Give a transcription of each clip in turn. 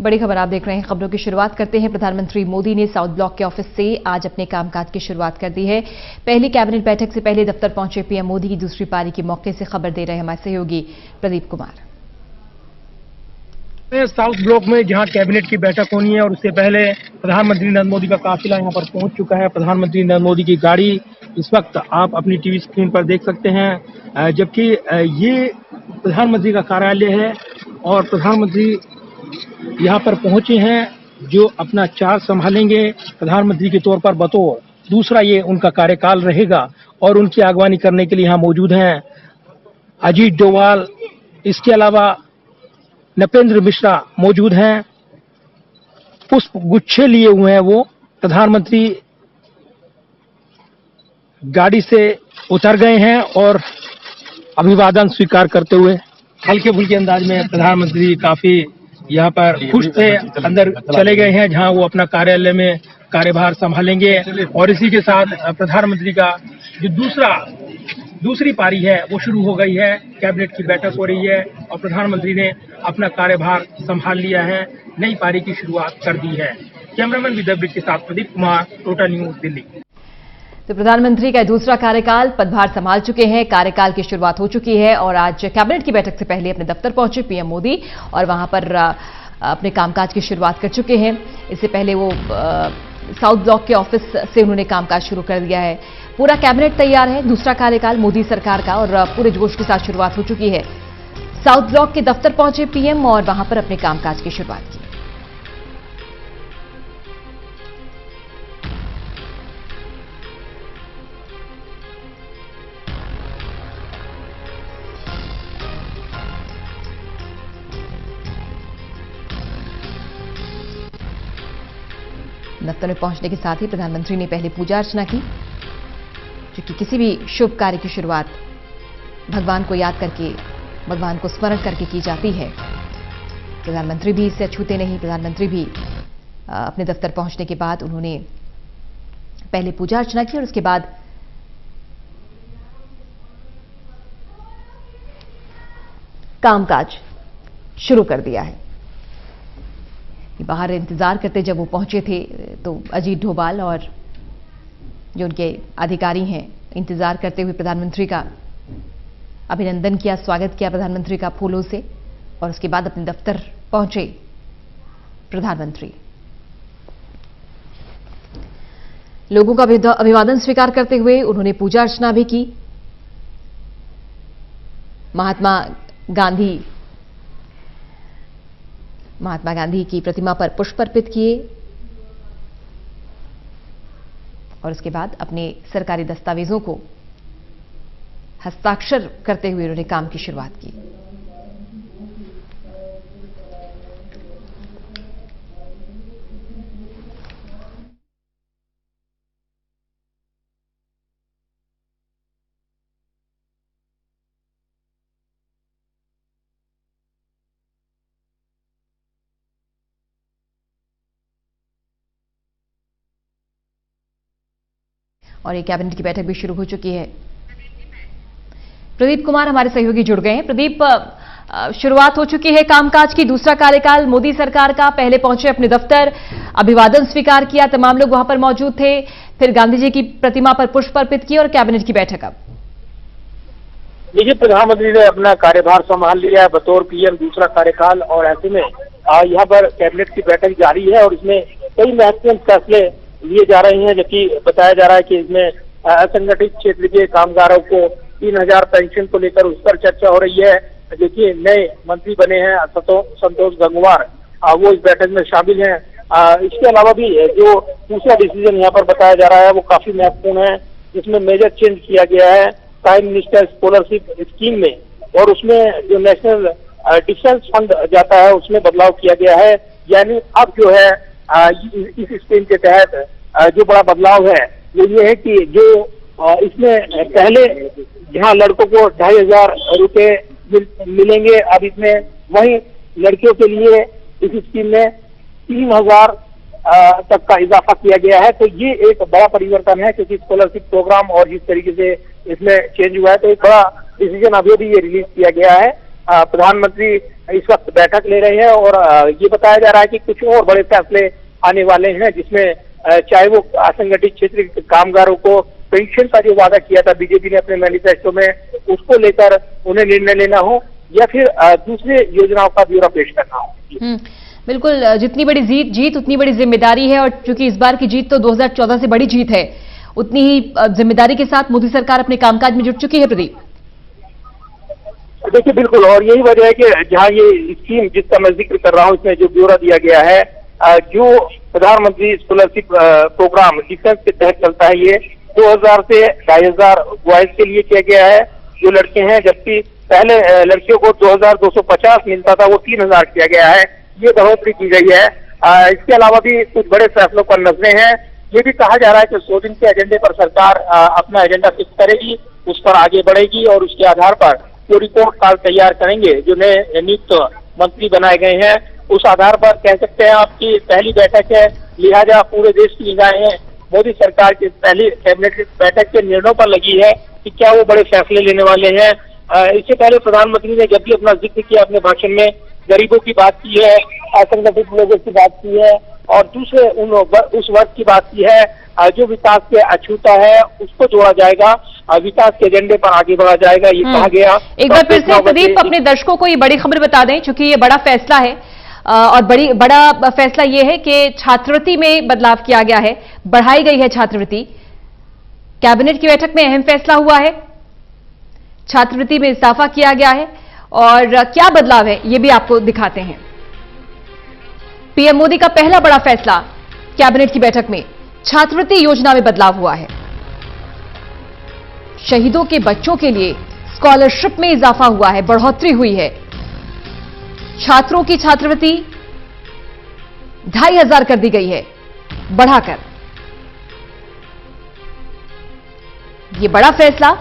बड़ी खबर आप देख रहे हैं। खबरों की शुरुआत करते हैं। प्रधानमंत्री मोदी ने साउथ ब्लॉक के ऑफिस से आज अपने कामकाज की शुरुआत कर दी है। पहली कैबिनेट बैठक से पहले दफ्तर पहुंचे पीएम मोदी की दूसरी पारी के मौके से खबर दे रहे हमारे सहयोगी प्रदीप कुमार। साउथ ब्लॉक में जहां कैबिनेट की बैठक होनी है और उससे पहले प्रधानमंत्री नरेंद्र मोदी का काफिला यहां पर पहुंच चुका है। प्रधानमंत्री नरेंद्र मोदी की गाड़ी इस वक्त आप अपनी टीवी स्क्रीन पर देख सकते हैं, जबकि ये प्रधानमंत्री का कार्यालय है और प्रधानमंत्री यहां पर पहुंचे हैं जो अपना चार्ज संभालेंगे प्रधानमंत्री के तौर पर बतौर दूसरा ये उनका कार्यकाल रहेगा और उनकी अगवानी करने के लिए यहां मौजूद हैं अजीत डोभाल, इसके अलावा नपेंद्र मिश्रा मौजूद हैं। पुष्प गुच्छे लिए हुए हैं वो। प्रधानमंत्री गाड़ी से उतर गए हैं और अभिवादन स्वीकार करते हुए हल्के फुल्के अंदाज में प्रधानमंत्री काफी यहाँ पर खुश थे, अंदर चले गए हैं जहां वो अपना कार्यालय में कार्यभार संभालेंगे। और इसी के साथ प्रधानमंत्री का जो दूसरी पारी है वो शुरू हो गई है। कैबिनेट की बैठक हो रही है और प्रधानमंत्री ने अपना कार्यभार संभाल लिया है, नई पारी की शुरुआत कर दी है। कैमरामैन विदर्भ के साथ प्रदीप कुमार, टोटा न्यूज, दिल्ली। तो प्रधानमंत्री का दूसरा कार्यकाल, पदभार संभाल चुके हैं, कार्यकाल की शुरुआत हो चुकी है और आज कैबिनेट की बैठक से पहले अपने दफ्तर पहुंचे पीएम मोदी और वहां पर अपने कामकाज की शुरुआत कर चुके हैं। इससे पहले वो साउथ ब्लॉक के ऑफिस से उन्होंने कामकाज शुरू कर दिया है। पूरा कैबिनेट तैयार है, दूसरा कार्यकाल मोदी सरकार का, और पूरे जोश के साथ शुरुआत हो चुकी है। साउथ ब्लॉक के दफ्तर पहुंचे पीएम और वहां पर अपने कामकाज की शुरुआत की। दफ्तर में पहुंचने के साथ ही प्रधानमंत्री ने पहले पूजा अर्चना की, क्योंकि किसी भी शुभ कार्य की शुरुआत भगवान को याद करके, भगवान को स्मरण करके की जाती है। प्रधानमंत्री भी इससे अछूते नहीं। प्रधानमंत्री भी अपने दफ्तर पहुंचने के बाद उन्होंने पहले पूजा अर्चना की और उसके बाद कामकाज शुरू कर दिया है। बाहर इंतजार करते जब वो पहुंचे थे तो अजीत डोभाल और जो उनके अधिकारी हैं इंतजार करते हुए प्रधानमंत्री का अभिनंदन किया, स्वागत किया प्रधानमंत्री का फूलों से, और उसके बाद अपने दफ्तर पहुंचे प्रधानमंत्री। लोगों का अभिवादन स्वीकार करते हुए उन्होंने पूजा अर्चना भी की। महात्मा गांधी की प्रतिमा पर पुष्प अर्पित किए और उसके बाद अपने सरकारी दस्तावेजों को हस्ताक्षर करते हुए उन्होंने काम की शुरुआत की। और ये कैबिनेट की बैठक भी शुरू हो चुकी है। प्रदीप कुमार हमारे सहयोगी जुड़ गए हैं। प्रदीप, शुरुआत हो चुकी है कामकाज की, दूसरा कार्यकाल मोदी सरकार का। पहले पहुंचे अपने दफ्तर, अभिवादन स्वीकार किया, तमाम लोग वहां पर मौजूद थे, फिर गांधी जी की प्रतिमा पर पुष्प अर्पित किए और कैबिनेट की बैठक अब। देखिए, प्रधानमंत्री ने अपना कार्यभार संभाल लिया है बतौर पीएम, दूसरा कार्यकाल, और ऐसे में यहाँ पर कैबिनेट की बैठक जारी है और इसमें कई महत्वपूर्ण फैसले लिए जा रहे हैं। जबकि बताया जा रहा है कि इसमें असंगठित क्षेत्र के कामगारों को 3000 पेंशन को लेकर उस पर चर्चा हो रही है। देखिए, नए मंत्री बने हैं संतोष गंगवार, वो इस बैठक में शामिल हैं। इसके अलावा भी जो दूसरा डिसीजन यहाँ पर बताया जा रहा है वो काफी महत्वपूर्ण है, जिसमें मेजर चेंज किया गया है प्राइम मिनिस्टर स्कॉलरशिप स्कीम में, और उसमें जो नेशनल डिफेंस फंड जाता है उसमें बदलाव किया गया है। यानी अब जो है इस स्कीम के तहत जो बड़ा बदलाव है वो ये है कि जो इसमें पहले जहां लड़कों को 2500 रुपए मिलेंगे, अब इसमें वहीं लड़कियों के लिए इस स्कीम में 3000 तक का इजाफा किया गया है। तो ये एक बड़ा परिवर्तन है, क्योंकि स्कॉलरशिप प्रोग्राम और जिस तरीके से इसमें चेंज हुआ है, तो एक बड़ा डिसीजन अभी भी ये रिलीज किया गया है। प्रधानमंत्री इस वक्त बैठक ले रहे हैं और ये बताया जा रहा है कि कुछ और बड़े फैसले आने वाले हैं, जिसमें चाहे वो असंगठित क्षेत्र के कामगारों को पेंशन का जो वादा किया था बीजेपी ने अपने मैनिफेस्टो में, उसको लेकर उन्हें निर्णय लेना हो या फिर दूसरे योजनाओं का ब्यौरा पेश करना हो। बिल्कुल, जितनी बड़ी जीत उतनी बड़ी जिम्मेदारी है, और चूंकि इस बार की जीत तो 2014 से बड़ी जीत है, उतनी ही जिम्मेदारी के साथ मोदी सरकार अपने कामकाज में जुट चुकी है। प्रदीप, देखिए बिल्कुल, और यही वजह है कि जहां ये स्कीम जिसका मैं जिक्र कर रहा हूं, इसमें जो ब्यौरा दिया गया है, जो प्रधानमंत्री स्कॉलरशिप प्रोग्राम डिफेंस के तहत चलता है, ये 2000 से 2500 बॉयज के लिए किया गया है जो लड़के हैं, जबकि पहले लड़कियों को 2250 मिलता था, वो 3000 किया गया है। ये बढ़ोतरी की गई है। इसके अलावा भी कुछ बड़े फैसलों पर नजरें हैं। ये भी कहा जा रहा है कि 100 दिन के एजेंडे पर सरकार अपना एजेंडा फिक्स करेगी, उस पर आगे बढ़ेगी और उसके आधार पर जो रिपोर्ट कार्ड तैयार करेंगे, जो नए नियुक्त मंत्री बनाए गए हैं, उस आधार पर कह सकते हैं आपकी पहली बैठक है, लिहाजा पूरे देश की निगाहें मोदी सरकार की पहली कैबिनेट बैठक के निर्णयों पर लगी है कि क्या वो बड़े फैसले लेने वाले हैं। इससे पहले प्रधानमंत्री ने जब भी अपना जिक्र किया अपने भाषण में, गरीबों की बात की है, असंगठित लोगों की बात की है और दूसरे उस वर्ग की बात की है जो विकास से अछूता है, उसको जोड़ा जाएगा, विकास के एजेंडे पर आगे बढ़ा जाएगा, ये कहा गया। एक बार फिर से प्रदीप, अपने दर्शकों को ये बड़ी खबर बता दें, चूंकि ये बड़ा फैसला है और बड़ा फैसला ये है कि छात्रवृत्ति में बदलाव किया गया है, बढ़ाई गई है छात्रवृत्ति। कैबिनेट की बैठक में अहम फैसला हुआ है, छात्रवृत्ति में इजाफा किया गया है और क्या बदलाव है ये भी आपको दिखाते हैं। पीएम मोदी का पहला बड़ा फैसला कैबिनेट की बैठक में, छात्रवृत्ति योजना में बदलाव हुआ है। शहीदों के बच्चों के लिए स्कॉलरशिप में इजाफा हुआ है, बढ़ोतरी हुई है। छात्रों की छात्रवृत्ति 2500 कर दी गई है बढ़ाकर। यह बड़ा फैसला,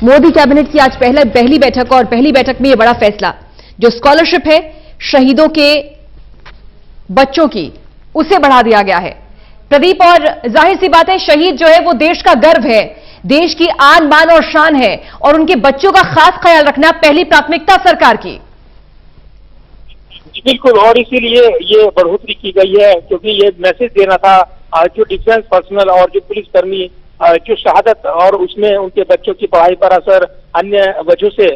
मोदी कैबिनेट की आज पहली बैठक और पहली बैठक में यह बड़ा फैसला, जो स्कॉलरशिप है शहीदों के बच्चों की, उसे बढ़ा दिया गया है। प्रदीप, और जाहिर सी बात है, शहीद जो है वो देश का गर्व है, देश की आन बान और शान है और उनके बच्चों का खास ख्याल रखना पहली प्राथमिकता सरकार की। बिल्कुल, और इसीलिए ये बढ़ोतरी की गई है क्योंकि ये मैसेज देना था जो डिफेंस पर्सनल और जो पुलिसकर्मी जो शहादत और उसमें उनके बच्चों की पढ़ाई पर असर, अन्य वजहों से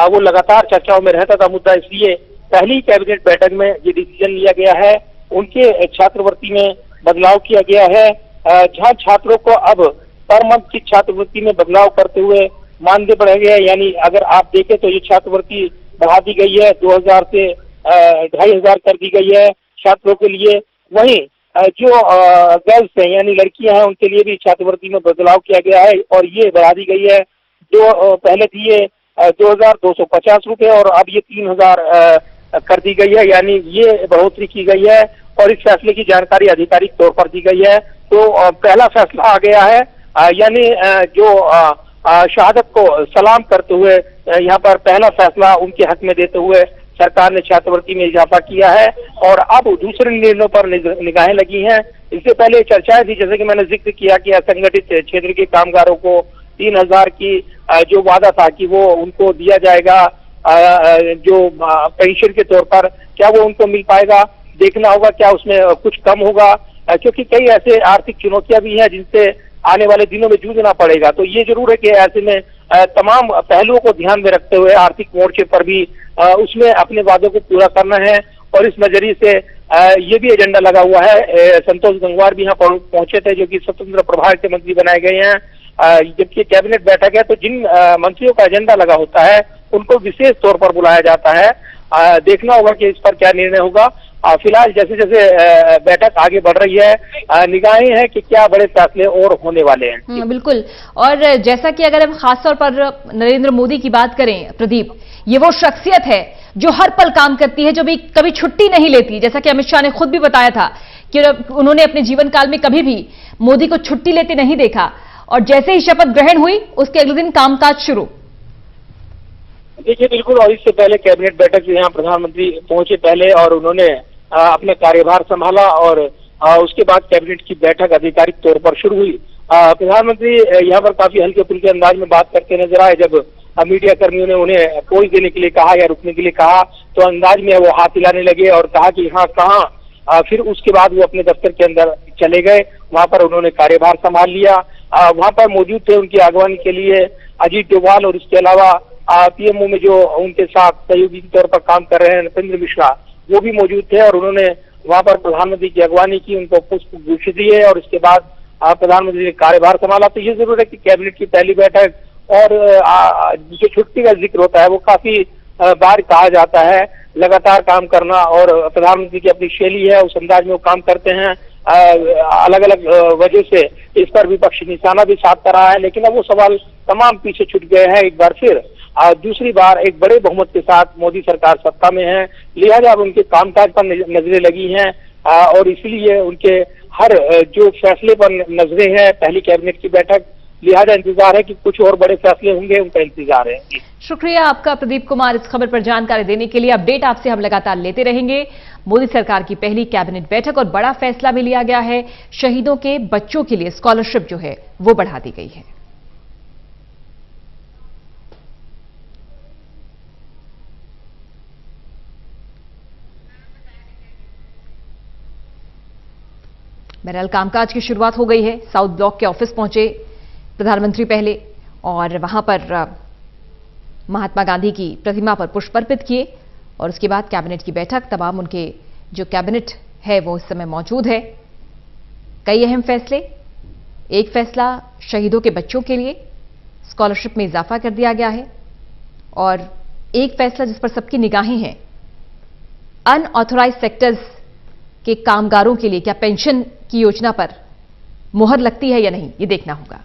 वो लगातार चर्चाओं में रहता था मुद्दा, इसलिए पहली कैबिनेट बैठक में ये डिसीजन लिया गया है। उनके छात्रवृत्ति में बदलाव किया गया है, जहां छात्रों को अब पर मंथ की छात्रवृत्ति में बदलाव करते हुए मानदेय बढ़ा गया है। यानी अगर आप देखें तो ये छात्रवृत्ति बढ़ा दी गई है, 2000 से 2500 कर दी गई है छात्रों के लिए। वहीं जो गर्ल्स हैं यानी लड़कियां हैं, उनके लिए भी छात्रवृत्ति में बदलाव किया गया है और ये बढ़ा दी गई है। जो पहले थी ये 2250 रुपये और अब ये 3000 कर दी गई है, यानी ये बढ़ोतरी की गई है और इस फैसले की जानकारी आधिकारिक तौर पर दी गई है। तो पहला फैसला आ गया है, यानी जो शहादत को सलाम करते हुए यहाँ पर पहला फैसला उनके हक में देते हुए सरकार ने छात्रवृत्ति में इजाफा किया है और अब दूसरे निर्णयों पर निगाहें लगी हैं। इससे पहले चर्चाएं थी, जैसे कि मैंने जिक्र किया कि असंगठित क्षेत्र के कामगारों को 3000 की जो वादा था कि वो उनको दिया जाएगा जो पेंशन के तौर पर, क्या वो उनको मिल पाएगा, देखना होगा क्या उसमें कुछ कम होगा, क्योंकि कई ऐसे आर्थिक चुनौतियां भी हैं जिनसे आने वाले दिनों में जूझना पड़ेगा। तो ये जरूर है कि ऐसे में तमाम पहलुओं को ध्यान में रखते हुए आर्थिक मोर्चे पर भी उसमें अपने वादों को पूरा करना है और इस नजरिए से ये भी एजेंडा लगा हुआ है। संतोष गंगवार भी यहाँ पहुंचे थे, जो कि स्वतंत्र प्रभार के मंत्री बनाए गए हैं। जबकि कैबिनेट बैठक है तो जिन मंत्रियों का एजेंडा लगा होता है उनको विशेष तौर पर बुलाया जाता है। देखना होगा कि इस पर क्या निर्णय होगा। फिलहाल जैसे जैसे बैठक आगे बढ़ रही है, निगाहें हैं कि क्या बड़े फैसले और होने वाले हैं। बिल्कुल, और जैसा कि अगर हम खासतौर पर नरेंद्र मोदी की बात करें प्रदीप, ये वो शख्सियत है जो हर पल काम करती है, जो भी कभी छुट्टी नहीं लेती। जैसा कि अमित शाह ने खुद भी बताया था कि उन्होंने अपने जीवन काल में कभी भी मोदी को छुट्टी लेते नहीं देखा और जैसे ही शपथ ग्रहण हुई उसके अगले दिन कामकाज शुरू। देखिए बिल्कुल, और इससे पहले कैबिनेट बैठक से यहाँ प्रधानमंत्री पहुंचे पहले और उन्होंने अपने कार्यभार संभाला और उसके बाद कैबिनेट की बैठक आधिकारिक तौर पर शुरू हुई। प्रधानमंत्री यहाँ पर काफी हल्के फुल्के अंदाज में बात करते नजर आए। जब मीडिया कर्मियों ने उन्हें पोज देने के लिए कहा या रुकने के लिए कहा तो अंदाज में वो हाथ हिलाने लगे और कहा कि हाँ कहाँ। फिर उसके बाद वो अपने दफ्तर के अंदर चले गए। वहां पर उन्होंने कार्यभार संभाल लिया। वहां पर मौजूद थे उनकी अगवानी के लिए अजीत डोभाल और इसके अलावा पीएमओ में जो उनके साथ सहयोगी के तौर पर काम कर रहे हैं नृपेंद्र मिश्रा, वो भी मौजूद थे और उन्होंने वहां पर प्रधानमंत्री की अगवानी की, उनको पुष्प गुच्छ दिए और इसके बाद प्रधानमंत्री ने कार्यभार संभाला। तो ये जरूर है कि कैबिनेट की पहली बैठक और जो छुट्टी का जिक्र होता है वो काफी बार कहा जाता है। लगातार काम करना और प्रधानमंत्री की अपनी शैली है, उस अंदाज में वो काम करते हैं। अलग अलग वजह से इस पर विपक्ष निशाना भी साधता रहा है, लेकिन अब वो सवाल तमाम पीछे छूट गए हैं। एक बार फिर दूसरी बार एक बड़े बहुमत के साथ मोदी सरकार सत्ता में है, लिहाजा अब उनके कामकाज पर नजरें लगी हैं और इसलिए उनके हर जो फैसले पर नजरें हैं। पहली कैबिनेट की बैठक, लिहाजा इंतजार है कि कुछ और बड़े फैसले होंगे, उनका इंतजार है। शुक्रिया आपका प्रदीप कुमार इस खबर पर जानकारी देने के लिए। अपडेट आपसे हम लगातार लेते रहेंगे। मोदी सरकार की पहली कैबिनेट बैठक और बड़ा फैसला भी लिया गया है। शहीदों के बच्चों के लिए स्कॉलरशिप जो है वो बढ़ा दी गई है। बहरहाल कामकाज की शुरुआत हो गई है। साउथ ब्लॉक के ऑफिस पहुंचे प्रधानमंत्री पहले और वहां पर महात्मा गांधी की प्रतिमा पर पुष्प अर्पित किए और उसके बाद कैबिनेट की बैठक। तमाम उनके जो कैबिनेट है वो इस समय मौजूद है। कई अहम फैसले। एक फैसला शहीदों के बच्चों के लिए स्कॉलरशिप में इजाफा कर दिया गया है और एक फैसला जिस पर सबकी निगाहें हैं, अनऑथोराइज सेक्टर्स के कामगारों के लिए क्या पेंशन की योजना पर मुहर लगती है या नहीं, ये देखना होगा।